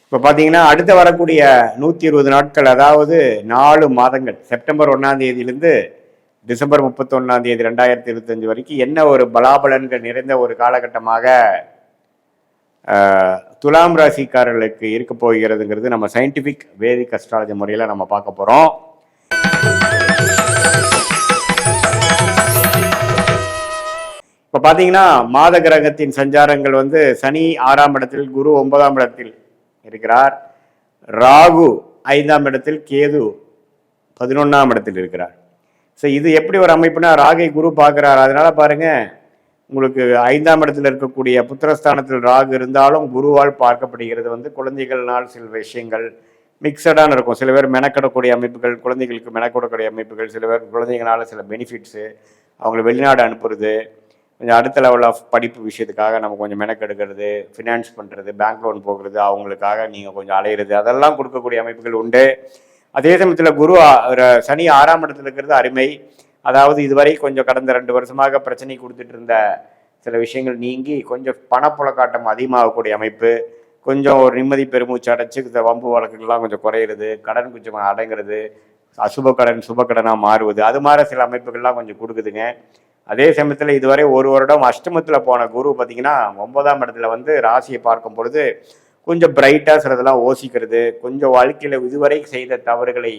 இப்போ பார்த்தீங்கன்னா அடுத்து வரக்கூடிய 120 நாட்கள், அதாவது 4 மாதங்கள், செப்டம்பர் 1ஆம் தேதியிலிருந்து டிசம்பர் 31ஆம் தேதி 2025 வரைக்கும் என்ன ஒரு பலாபலன்கள் நிறைந்த ஒரு காலகட்டமாக துலாம் ராசிக்காரர்களுக்கு இருக்க போகிறதுங்கிறது நம்ம சயின்டிஃபிக் வேதிக் அஸ்ட்ராலஜி முறையில் நம்ம பார்க்க போகிறோம். இப்போ பார்த்தீங்கன்னா மாத கிரகத்தின் சஞ்சாரங்கள் வந்து சனி 6ஆம் இடத்தில், குரு 9ஆம் இடத்தில் இருக்கிறார், ராகு 5ஆம் இடத்தில், கேது 11ஆம் இடத்தில் இருக்கிறார். ஸோ இது எப்படி ஒரு அமைப்புனா, ராகை குரு பார்க்குறார். அதனால பாருங்க, உங்களுக்கு 5ஆம் இடத்தில் இருக்கக்கூடிய புத்திரஸ்தானத்தில் ராகு இருந்தாலும் குருவால் பார்க்கப்படுகிறது. வந்து குழந்தைகள்னால் சில விஷயங்கள் மிக்சடான இருக்கும். சில பேர் மெனக்கிடக்கூடிய அமைப்புகள், குழந்தைகளுக்கு மெனக்கிடக்கூடிய அமைப்புகள், சில பேர் குழந்தைங்களால சில பெனிஃபிட்ஸு, அவங்களை வெளிநாடு அனுப்புறது, கொஞ்சம் அடுத்த லெவல் ஆஃப் படிப்பு விஷயத்துக்காக நம்ம கொஞ்சம் மெனக்கெடுக்கிறது, ஃபினான்ஸ் பண்ணுறது, பேங்க் லோன் போகிறது, அவங்களுக்காக நீங்கள் கொஞ்சம் அலையிறது, அதெல்லாம் கொடுக்கக்கூடிய அமைப்புகள் உண்டு. அதே சமயத்தில் குரு சனி 6ஆம் இடத்துல இருக்கிறது அருமை. அதாவது இதுவரை கொஞ்சம் கடந்த 2 வருஷமாக பிரச்சனை கொடுத்துட்டு இருந்த சில விஷயங்கள் நீங்கி கொஞ்சம் பணப்புழக்காட்டம் அதிகமாகக்கூடிய அமைப்பு, கொஞ்சம் ஒரு நிம்மதி பெருமூச்சு அடைச்சி வம்பு வழக்குகள்லாம் கொஞ்சம் குறையிறது, கடன் கொஞ்சம் அடங்குறது, அசுப கடன் சுபக்கடனாக மாறுவது, அது மாதிரி சில அமைப்புகள்லாம் கொஞ்சம் கொடுக்குதுங்க. அதே சமயத்தில் இதுவரை 1 வருடம் அஷ்டமத்தில் போன குரு பார்த்தீங்கன்னா 9ஆம் இடத்துல வந்து ராசியை பார்க்கும் பொழுது கொஞ்சம் பிரைட்டாக சிலதெல்லாம் யோசிக்கிறது, கொஞ்சம் வாழ்க்கையில் இதுவரை செய்த தவறுகளை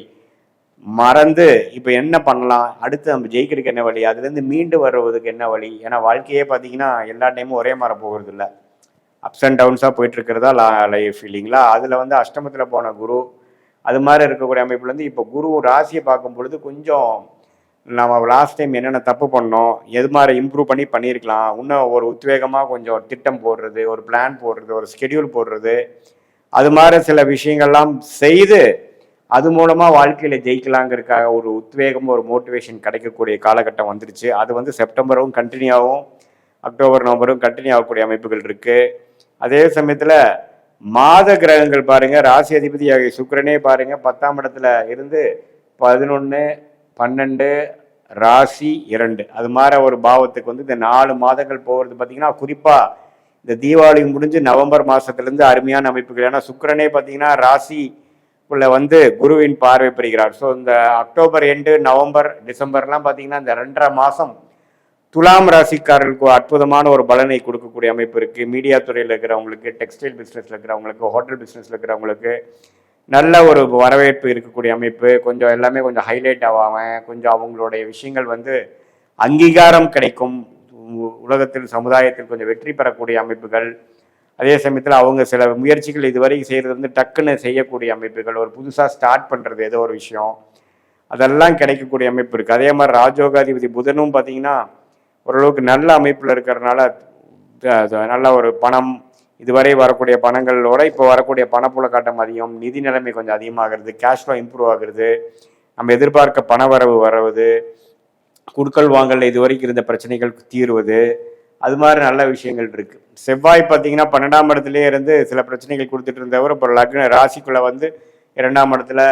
மறந்து இப்போ என்ன பண்ணலாம், அடுத்து நம்ம ஜெயிக்கிறதுக்கு என்ன வழி, அதுலேருந்து மீண்டு வருவதுக்கு என்ன வழி. ஏன்னா வாழ்க்கையே பார்த்தீங்கன்னா எல்லா டைமும் ஒரே மாதிரி போகிறது இல்லை, அப்ஸ் அண்ட் டவுன்ஸாக போயிட்டு இருக்கிறதா லைஃப் இல்லைங்களா. அதில் வந்து அஷ்டமத்தில் போன குரு அது மாதிரி இருக்கக்கூடிய அமைப்புலேருந்து இப்போ குரு ராசியை பார்க்கும் பொழுது கொஞ்சம் நம்ம லாஸ்ட் டைம் என்னென்ன தப்பு பண்ணோம், எது மாதிரி இம்ப்ரூவ் பண்ணியிருக்கலாம், இன்னும் ஒரு உத்வேகமாக கொஞ்சம் திட்டம் போடுறது, ஒரு பிளான் போடுறது, ஒரு ஸ்கெடியூல் போடுறது, அது மாதிரி சில விஷயங்கள்லாம் செய்து அது மூலமாக வாழ்க்கையில் ஜெயிக்கலாங்கிறதுக்காக ஒரு உத்வேகம், ஒரு மோட்டிவேஷன் கிடைக்கக்கூடிய காலகட்டம் வந்துருச்சு. அது வந்து செப்டம்பரும் கண்டினியூ ஆகும், அக்டோபர் நவம்பரும் கண்டினியூ ஆகக்கூடிய அமைப்புகள் இருக்குது. அதே சமயத்தில் மாத கிரகங்கள் பாருங்கள், ராசி அதிபதி ஆகிய சுக்கிரனே பாருங்கள் 10ஆம் இடத்துல இருந்து 11, 12, ராசி 2, அது மாதிரி ஒரு பாவத்துக்கு வந்து இந்த 4 மாதங்கள் போகிறது பார்த்தீங்கன்னா, குறிப்பாக இந்த தீபாவளி முடிஞ்சு நவம்பர் மாதத்துலேருந்து அருமையான அமைப்புகள். ஏன்னா சுக்கிரனே பார்த்தீங்கன்னா ராசிக்குள்ளே வந்து குருவின் பார்வை பெறுகிறார். ஸோ இந்த அக்டோபர் எண்டு, நவம்பர், டிசம்பர்லாம் பார்த்தீங்கன்னா இந்த 2.5 மாதம் துலாம் ராசிக்காரர்களுக்கு அற்புதமான ஒரு பலனை கொடுக்கக்கூடிய அமைப்பு இருக்குது. மீடியா துறையில் இருக்கிறவங்களுக்கு, டெக்ஸ்டைல் பிஸ்னஸில் இருக்கிறவங்களுக்கு, ஹோட்டல் பிஸ்னஸில் இருக்கிறவங்களுக்கு நல்ல ஒரு வரவேற்பு இருக்கக்கூடிய அமைப்பு. கொஞ்சம் எல்லாமே கொஞ்சம் ஹைலைட் ஆகாமல் கொஞ்சம் அவங்களுடைய விஷயங்கள் வந்து அங்கீகாரம் கிடைக்கும், உலகத்தில் சமுதாயத்தில் கொஞ்சம் வெற்றி பெறக்கூடிய அமைப்புகள். அதே சமயத்தில் அவங்க சில முயற்சிகள் இதுவரைக்கும் செய்கிறது வந்து டக்குன்னு செய்யக்கூடிய அமைப்புகள், ஒரு புதுசாக ஸ்டார்ட் பண்ணுறது ஏதோ ஒரு விஷயம், அதெல்லாம் கிடைக்கக்கூடிய அமைப்பு இருக்குது. அதே மாதிரி ராஜோகாதிபதி புதனும் பார்த்திங்கன்னா ஓரளவுக்கு நல்ல அமைப்பில் இருக்கிறதுனால நல்ல ஒரு பணம், இதுவரை வரக்கூடிய பணங்களோட இப்போ வரக்கூடிய பணப்புழக்காட்டம் அதிகம், நிதி நிலைமை கொஞ்சம் அதிகமாகிறது, கேஷ் ஃப்ளோ இம்ப்ரூவ் ஆகுறது, நம்ம எதிர்பார்க்க பண வரவு வருவது, குடுக்கல் வாங்கல் இதுவரைக்கும் இருந்த பிரச்சனைகள் தீர்வது, அது மாதிரி நல்ல விஷயங்கள் இருக்குது. செவ்வாய் பார்த்தீங்கன்னா 12ஆம் இடத்துலேயே இருந்து சில பிரச்சனைகள் கொடுத்துட்டு இருந்தவர் இப்போ லக்ன ராசிக்குள்ளே வந்து 2ஆம் இடத்துல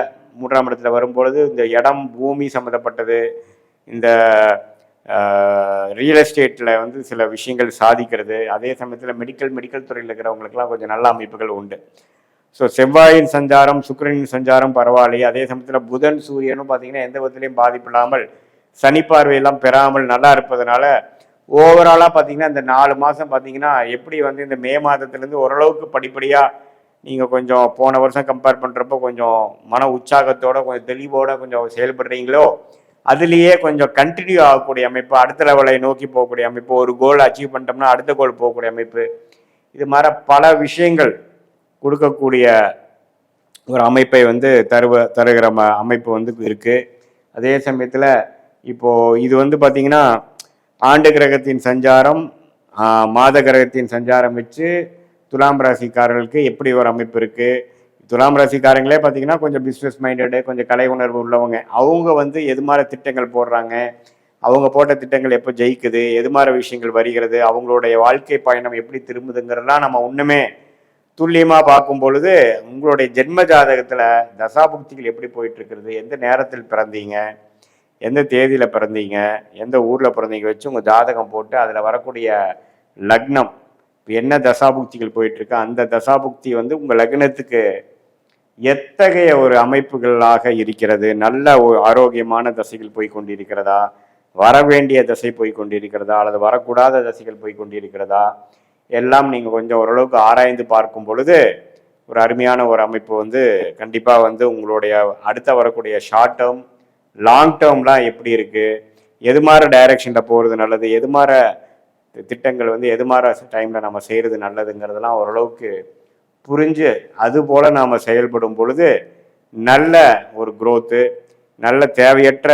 3ஆம் இடத்துல வரும்பொழுது இந்த இடம் பூமி சம்மந்தப்பட்டது, இந்த ரியல் எஸ்டேட்டில் வந்து சில விஷயங்கள் சாதிக்கிறது, அதே சமயத்தில் மெடிக்கல் துறையில் இருக்கிறவங்களுக்குலாம் கொஞ்சம் நல்ல அமைப்புகள் உண்டு. ஸோ செவ்வாயின் சஞ்சாரம், சுக்கிரனின் சஞ்சாரம் பரவாயில்லை. அதே சமயத்தில் புதன் சூரியனும் பார்த்தீங்கன்னா எந்த விதத்துலையும் பாதிப்பு இல்லாமல் சனி பார்வையெல்லாம் பெறாமல் நல்லா இருப்பதனால ஓவராலாக பார்த்தீங்கன்னா இந்த 4 மாதம் பார்த்தீங்கன்னா எப்படி வந்து இந்த மே மாதத்துலேருந்து ஓரளவுக்கு படிப்படியாக நீங்கள் கொஞ்சம் போன வருஷம் கம்பேர் பண்ணுறப்போ கொஞ்சம் மன உற்சாகத்தோடு கொஞ்சம் தெளிவோடு கொஞ்சம் செயல்படுறீங்களோ, அதுலேயே கொஞ்சம் கண்டினியூ ஆகக்கூடிய அமைப்பு, அடுத்த லெவலை நோக்கி போகக்கூடிய அமைப்பு, ஒரு கோல் அச்சீவ் பண்ணிட்டோம்னா அடுத்த கோல் போகக்கூடிய அமைப்பு, இது மாதிரி பல விஷயங்கள் கொடுக்கக்கூடிய ஒரு அமைப்பை வந்து தருகிற அமைப்பு வந்து இருக்குது. அதே சமயத்தில் இப்போது இது வந்து பார்த்திங்கன்னா ஆண்டு கிரகத்தின் சஞ்சாரம், மாத கிரகத்தின் சஞ்சாரம் வச்சு துலாம் ராசிக்காரர்களுக்கு எப்படி ஒரு அமைப்பு இருக்குது. துலாம் ராசிக்காரங்களே பார்த்தீங்கன்னா கொஞ்சம் பிஸ்னஸ் மைண்டடு, கொஞ்சம் கலை உணர்வு உள்ளவங்க. அவங்க வந்து எது மாதிரி திட்டங்கள் போடுறாங்க, அவங்க போட்ட திட்டங்கள் எப்போ ஜெயிக்குது, எது மாதிரி விஷயங்கள் வருகிறது, அவங்களுடைய வாழ்க்கை பயணம் எப்படி திரும்புதுங்கிறதெல்லாம் நம்ம ஒன்றுமே துல்லியமாக பார்க்கும் பொழுது உங்களுடைய ஜென்ம ஜாதகத்தில் தசாபுக்திகள் எப்படி போயிட்டுருக்கிறது, எந்த நேரத்தில் பிறந்தீங்க, எந்த தேதியில் பிறந்தீங்க, எந்த ஊரில் பிறந்தீங்க வச்சு உங்கள் ஜாதகம் போட்டு அதில் வரக்கூடிய லக்னம் என்ன தசாபுக்திகள் போயிட்டு இருக்கு, அந்த தசாபுக்தி வந்து உங்க லக்னத்துக்கு எத்தகைய ஒரு அமைப்புகளாக இருக்கிறது, நல்ல ஒரு ஆரோக்கியமான தசைகள் போய் கொண்டிருக்கிறதா, வர வேண்டிய தசை போய் கொண்டிருக்கிறதா, அல்லது வரக்கூடாத தசைகள் போய் கொண்டிருக்கிறதா, எல்லாம் நீங்க கொஞ்சம் ஓரளவுக்கு ஆராய்ந்து பார்க்கும் பொழுது ஒரு அருமையான ஒரு அமைப்பு வந்து கண்டிப்பா வந்து உங்களுடைய அடுத்த வரக்கூடிய ஷார்ட் டேர்ம் லாங் டேர்ம்லாம் எப்படி இருக்கு, எது மாதிரி டைரக்ஷன்ல போறது நல்லது, எது மாதிரி திட்டங்கள் வந்து எது மாதிரி டைம்ல நம்ம செய்யறது நல்லதுங்கிறதெல்லாம் ஓரளவுக்கு புரிஞ்சு அது போல நாம செயல்படும் பொழுது நல்ல ஒரு growth, நல்ல தேவையற்ற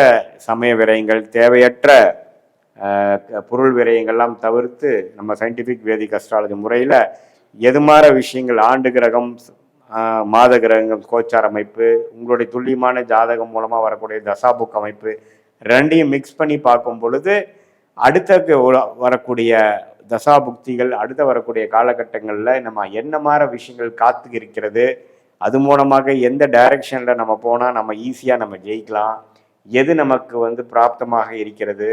சமய விரயங்கள், தேவையற்ற பொருள் விரயங்கள்லாம் தவிர்த்து நம்ம சயின்டிஃபிக் வேதிக் அஸ்ட்ராலஜி முறையில் எது மாதிரி விஷயங்கள் ஆண்டு கிரகம், மாத கிரகங்கள், கோச்சார் அமைப்பு, உங்களுடைய துல்லியமான ஜாதகம் மூலமாக வரக்கூடிய தசாபுக் அமைப்பு ரெண்டையும் மிக்ஸ் பண்ணி பார்க்கும் பொழுது அடுத்த வரக்கூடிய தசாபுக்திகள், அடுத்த வரக்கூடிய காலகட்டங்களில் நம்ம என்ன மாதிரி விஷயங்கள் காத்து இருக்கிறது, அது மூலமாக எந்த டைரக்ஷனில் நம்ம போனால் நம்ம ஈஸியாக நம்ம ஜெயிக்கலாம், எது நமக்கு வந்து பிராப்தமாக இருக்கிறது,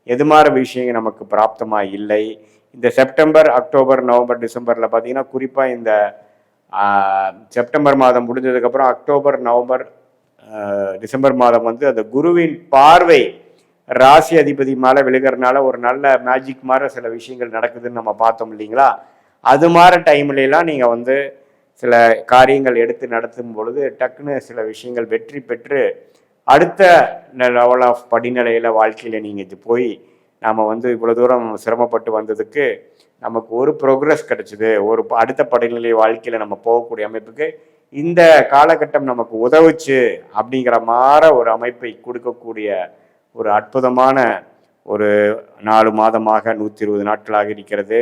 எது மாதிரி விஷயங்கள் நமக்கு பிராப்தமாக இல்லை. இந்த செப்டம்பர், அக்டோபர், நவம்பர், டிசம்பரில் பார்த்தீங்கன்னா குறிப்பாக இந்த செப்டம்பர் மாதம் முடிஞ்சதுக்கப்புறம் அக்டோபர், நவம்பர், டிசம்பர் மாதம் வந்து அந்த குருவின் பார்வை ராசி அதிபதி மேலே விழுகிறதுனால ஒரு நல்ல மேஜிக் மாதிரி சில விஷயங்கள் நடக்குதுன்னு நம்ம பார்த்தோம் இல்லைங்களா. அது மாதிரி டைம்லாம் நீங்கள் வந்து சில காரியங்கள் எடுத்து நடத்தும் பொழுது டக்குன்னு சில விஷயங்கள் வெற்றி பெற்று அடுத்த லெவல் ஆஃப் படிநிலையில் வாழ்க்கையில் நீங்கள் போய் நாம் வந்து இவ்வளோ தூரம் சிரமப்பட்டு வந்ததுக்கு நமக்கு ஒரு ப்ரோக்ரஸ் கிடைச்சிது, ஒரு அடுத்த படிநிலை வாழ்க்கையில் நம்ம போகக்கூடிய அமைப்புக்கு இந்த காலகட்டம் நமக்கு உதவுச்சு அப்படிங்கிற மாதிரி ஒரு அமைப்பை கொடுக்கக்கூடிய ஒரு அற்புதமான ஒரு 4 மாதமாக 120 நாட்களாக இருக்கிறது.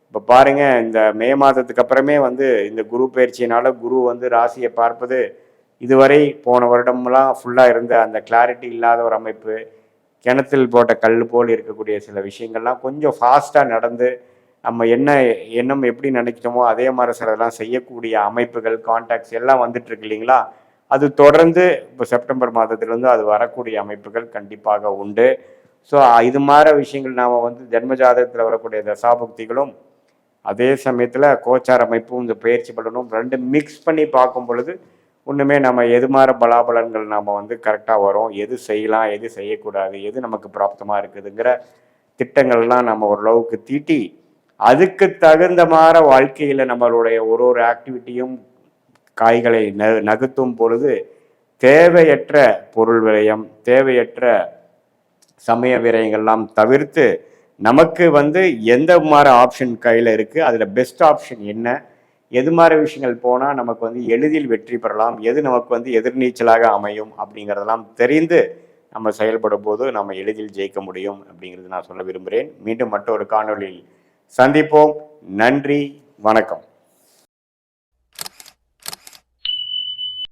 இப்போ பாருங்க, இந்த மே மாதத்துக்கு அப்புறமே வந்து இந்த குரு பயிற்சியினால குரு வந்து ராசியை பார்ப்பது இதுவரை போன வருடம்லாம் ஃபுல்லாக இருந்த அந்த கிளாரிட்டி இல்லாத ஒரு அமைப்பு, கிணத்தில் போட்ட கல் போல் இருக்கக்கூடிய சில விஷயங்கள்லாம் கொஞ்சம் ஃபாஸ்ட்டாக நடந்து நம்ம எண்ணம் எப்படி நினைக்கிறோமோ அதே மாதிரி சிலதெல்லாம் செய்யக்கூடிய அமைப்புகள், கான்டாக்ட்ஸ் எல்லாம் வந்துட்டு இருக்கு இல்லைங்களா. அது தொடர்ந்து இப்போ செப்டம்பர் மாதத்திலிருந்து அது வரக்கூடிய அமைப்புகள் கண்டிப்பாக உண்டு. ஸோ இது மாதிரி விஷயங்கள் நாம் வந்து ஜென்ம ஜாதகத்தில் வரக்கூடிய தசாபுக்திகளும் அதே சமயத்தில் கோச்சார் அமைப்பும் இந்த பயிற்சி பலனும் ரெண்டு மிக்ஸ் பண்ணி பார்க்கும் பொழுது ஒன்றுமே நம்ம எது மாதிரி பலாபலன்கள் நாம் வந்து கரெக்டாக வரும், எது செய்யலாம், எது செய்யக்கூடாது, எது நமக்கு பிராப்தமாக இருக்குதுங்கிற திட்டங்கள்லாம் நம்ம ஓரளவுக்கு தீட்டி அதுக்கு தகுந்த மாதிரி வாழ்க்கையில் நம்மளுடைய ஒரு ஆக்டிவிட்டியும் காய்களை நகர்த்தும் பொழுது தேவையற்ற பொருள் விரயம், தேவையற்ற சமய விரயங்கள்லாம் தவிர்த்து நமக்கு வந்து எந்த மாதிரி ஆப்ஷன் கையில் இருக்குது, அதில் பெஸ்ட் ஆப்ஷன் என்ன, எது மாதிரி விஷயங்கள் போனால் நமக்கு வந்து எளிதில் வெற்றி பெறலாம், எது நமக்கு வந்து எதிர்நீச்சலாக அமையும் அப்படிங்கிறதெல்லாம் தெரிந்து நம்ம செயல்படும் போது நம்ம எளிதில் ஜெயிக்க முடியும் அப்படிங்கிறது நான் சொல்ல விரும்புகிறேன். மீண்டும் மற்றொரு காணொலியில் சந்திப்போம். நன்றி, வணக்கம்.